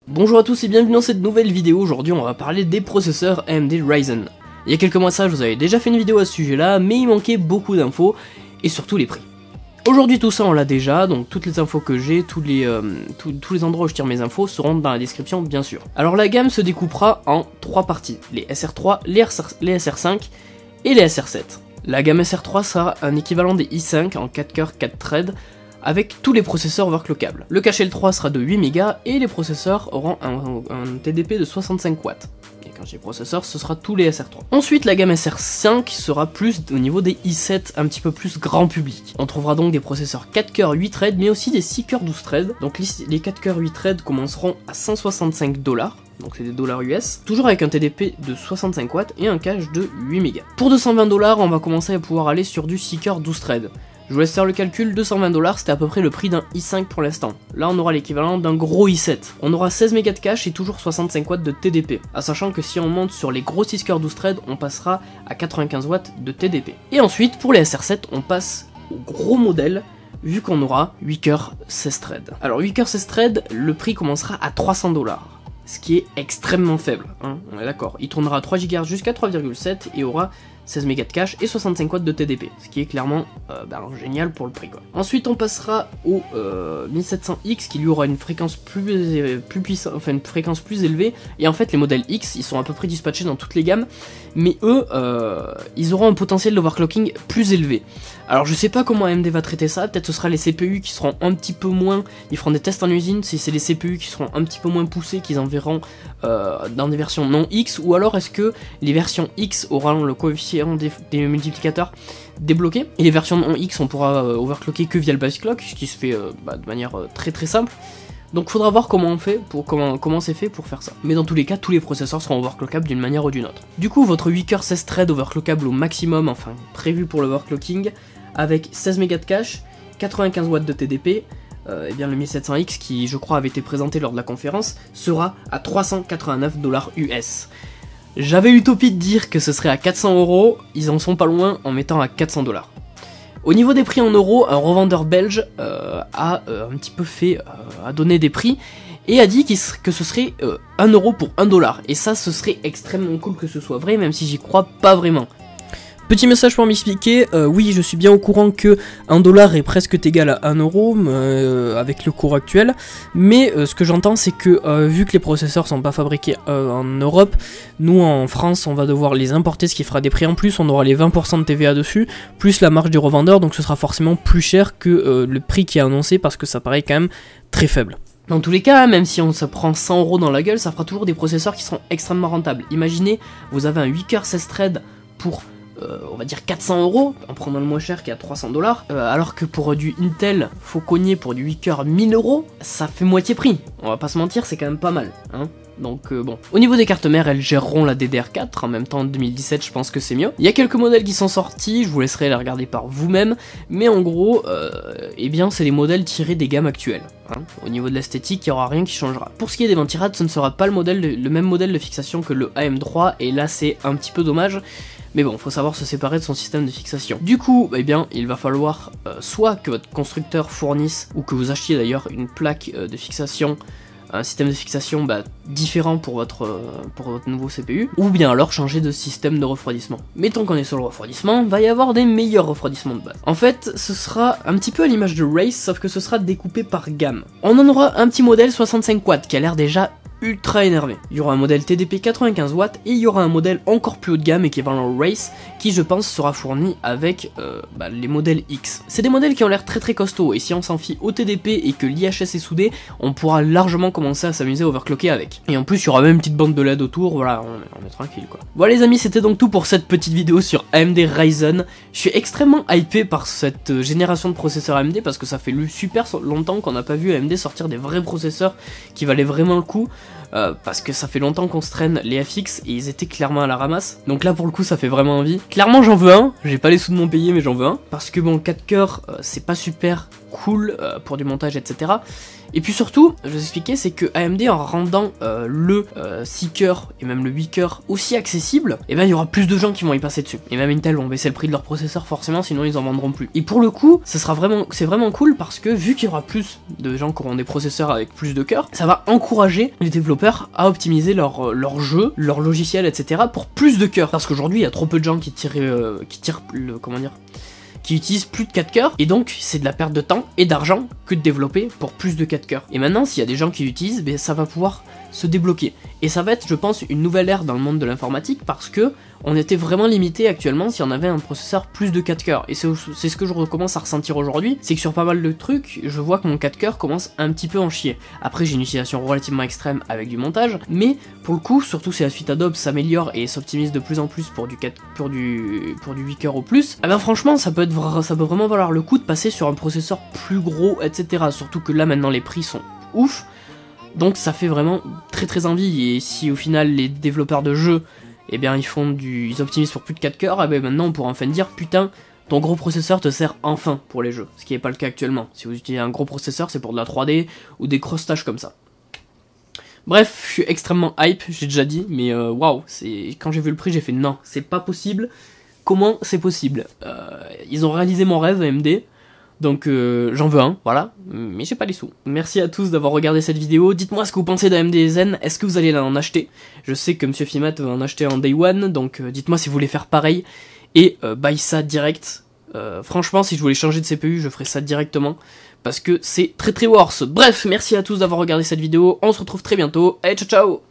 Bonjour à tous et bienvenue dans cette nouvelle vidéo. Aujourd'hui on va parler des processeurs AMD Ryzen. Il y a quelques mois de ça je vous avais déjà fait une vidéo à ce sujet là, mais il manquait beaucoup d'infos et surtout les prix. Aujourd'hui tout ça on l'a déjà, donc toutes les infos que j'ai, tous les endroits où je tire mes infos seront dans la description bien sûr. Alors la gamme se découpera en 3 parties, les SR3, les SR5 et les SR7. La gamme SR3 sera un équivalent des i5 en 4 cœurs 4 threads, avec tous les processeurs overclockables. Le cache L3 sera de 8 Go et les processeurs auront un TDP de 65 watts. Et quand j'ai processeur, ce sera tous les SR3. Ensuite, la gamme SR5 sera plus au niveau des i7, un petit peu plus grand public. On trouvera donc des processeurs 4 cœurs 8 threads, mais aussi des 6 cœurs 12 threads. Donc les 4 cœurs 8 threads commenceront à 165 $. Donc c'est des dollars US, toujours avec un TDP de 65 watts et un cache de 8 Go. Pour 220 $, on va commencer à pouvoir aller sur du 6 cœurs 12 threads. Je vous laisse faire le calcul, 220 $, c'était à peu près le prix d'un i5 pour l'instant. Là on aura l'équivalent d'un gros i7. On aura 16 Mb de cache et toujours 65 watts de TDP. À sachant que si on monte sur les gros 6 cœurs 12 threads, on passera à 95 watts de TDP. Et ensuite, pour les SR7, on passe au gros modèle, vu qu'on aura 8 cœurs 16 threads. Alors 8 cœurs 16 threads, le prix commencera à 300 $. Ce qui est extrêmement faible, hein, on est d'accord. Il tournera à 3 GHz jusqu'à 3,7 et aura 16 Mb de cache et 65 watts de TDP, ce qui est clairement génial pour le prix quoi. Ensuite on passera au 1700X qui lui aura une fréquence plus puissante, enfin une fréquence plus élevée, et en fait les modèles X ils sont à peu près dispatchés dans toutes les gammes, mais eux ils auront un potentiel d'overclocking plus élevé. Alors je sais pas comment AMD va traiter ça, peut-être ce sera les CPU qui seront un petit peu moins, ils feront des tests en usine, si c'est les CPU qui seront un petit peu moins poussés qu'ils enverront dans des versions non X, ou alors est-ce que les versions X auront le coefficient des multiplicateurs débloqués, et les versions non X on pourra overclocker que via le base clock, ce qui se fait de manière très simple. Donc faudra voir comment on fait comment c'est fait pour faire ça. Mais dans tous les cas, tous les processeurs seront overclockables d'une manière ou d'une autre. Du coup, votre 8 cœurs 16 threads overclockable au maximum, enfin prévu pour l'overclocking, avec 16 Mb de cache, 95 watts de TDP, et bien le 1700X qui je crois avait été présenté lors de la conférence sera à 389 $ US. J'avais l'utopie de dire que ce serait à 400 €, ils en sont pas loin en mettant à 400 $. Au niveau des prix en euros, un revendeur belge a un petit peu a donné des prix et a dit que ce serait 1 € pour 1 $. Et ça, ce serait extrêmement cool que ce soit vrai, même si j'y crois pas vraiment. Petit message pour m'expliquer, oui je suis bien au courant que 1 $ est presque égal à 1 € avec le cours actuel, mais ce que j'entends c'est que vu que les processeurs sont pas fabriqués en Europe, nous en France on va devoir les importer, ce qui fera des prix en plus, on aura les 20% de TVA dessus, plus la marge du revendeur, donc ce sera forcément plus cher que le prix qui est annoncé parce que ça paraît quand même très faible. Dans tous les cas, même si on se prend 100 € dans la gueule, ça fera toujours des processeurs qui seront extrêmement rentables. Imaginez, vous avez un 8 cœurs 16 threads pour on va dire 400 € en prenant le moins cher qui est à 300 $, alors que pour du Intel, faut cogner pour du 8 cœurs 1000 €, ça fait moitié prix. On va pas se mentir, c'est quand même pas mal, hein. Donc bon. Au niveau des cartes mères, elles géreront la DDR4, en même temps en 2017 je pense que c'est mieux. Il y a quelques modèles qui sont sortis, je vous laisserai les regarder par vous-même, mais en gros, eh bien c'est les modèles tirés des gammes actuelles. Hein. Au niveau de l'esthétique, il n'y aura rien qui changera. Pour ce qui est des ventirades, ce ne sera pas le même modèle de fixation que le AM3, et là c'est un petit peu dommage. Mais bon, faut savoir se séparer de son système de fixation. Du coup, eh bien, il va falloir soit que votre constructeur fournisse, ou que vous achetiez d'ailleurs une plaque de fixation, un système de fixation différent pour votre nouveau CPU, ou bien alors changer de système de refroidissement. Mais tant qu'on est sur le refroidissement, va y avoir des meilleurs refroidissements de base. En fait, ce sera un petit peu à l'image de Race, sauf que ce sera découpé par gamme. On en aura un petit modèle 65 watts qui a l'air déjà ultra énervé. Il y aura un modèle TDP 95 watts et il y aura un modèle encore plus haut de gamme équivalent au Race qui je pense sera fourni avec les modèles X. C'est des modèles qui ont l'air très costauds et si on s'en fie au TDP et que l'IHS est soudé, on pourra largement commencer à s'amuser à overclocker avec. Et en plus il y aura même une petite bande de LED autour, voilà, on est tranquille quoi. Voilà les amis, c'était donc tout pour cette petite vidéo sur AMD Ryzen. Je suis extrêmement hypé par cette génération de processeurs AMD parce que ça fait super longtemps qu'on n'a pas vu AMD sortir des vrais processeurs qui valaient vraiment le coup. parce que ça fait longtemps qu'on se traîne les FX et ils étaient clairement à la ramasse. Donc là pour le coup ça fait vraiment envie. Clairement j'en veux un, j'ai pas les sous de mon payer mais j'en veux un. Parce que bon le 4 coeurs c'est pas super cool pour du montage etc. Et puis surtout, je vais vous expliquer, c'est que AMD en rendant le 6 coeurs et même le 8 coeurs aussi accessible, et ben il y aura plus de gens qui vont y passer dessus. Et même Intel vont baisser le prix de leur processeur forcément, sinon ils en vendront plus. Et pour le coup, c'est vraiment cool parce que vu qu'il y aura plus de gens qui auront des processeurs avec plus de cœurs, ça va encourager les développeurs à optimiser leur jeu, leur logiciel, etc. pour plus de cœurs. Parce qu'aujourd'hui, il y a trop peu de gens qui utilisent plus de 4 coeurs, et donc c'est de la perte de temps et d'argent que de développer pour plus de 4 coeurs. Et maintenant, s'il y a des gens qui l'utilisent, ben, ça va pouvoir se débloquer. Et ça va être, je pense, une nouvelle ère dans le monde de l'informatique, parce que on était vraiment limité actuellement si on avait un processeur plus de 4 coeurs. Et c'est ce que je recommence à ressentir aujourd'hui, c'est que sur pas mal de trucs, je vois que mon 4 coeurs commence un petit peu à en chier. Après, j'ai une utilisation relativement extrême avec du montage, mais pour le coup, surtout si la suite Adobe s'améliore et s'optimise de plus en plus pour du 8 coeurs au plus, eh ben franchement, ça peut vraiment valoir le coup de passer sur un processeur plus gros, etc. Surtout que là, maintenant, les prix sont ouf. Donc ça fait vraiment très envie, et si au final les développeurs de jeux, eh bien ils optimisent pour plus de 4 coeurs, eh bien maintenant on pourra enfin dire putain, ton gros processeur te sert enfin pour les jeux, ce qui n'est pas le cas actuellement. Si vous utilisez un gros processeur, c'est pour de la 3D ou des crossetages comme ça. Bref, je suis extrêmement hype, j'ai déjà dit, mais waouh, quand j'ai vu le prix, j'ai fait non, c'est pas possible. Comment c'est possible? Ils ont réalisé mon rêve AMD. Donc j'en veux un, voilà, mais j'ai pas les sous. Merci à tous d'avoir regardé cette vidéo, dites-moi ce que vous pensez d'AMD Zen, est-ce que vous allez en acheter? Je sais que Monsieur Fimat va en acheter en Day One, donc dites-moi si vous voulez faire pareil, et buy ça direct. Franchement, si je voulais changer de CPU, je ferais ça directement, parce que c'est très worse. Bref, merci à tous d'avoir regardé cette vidéo, on se retrouve très bientôt, allez ciao ciao.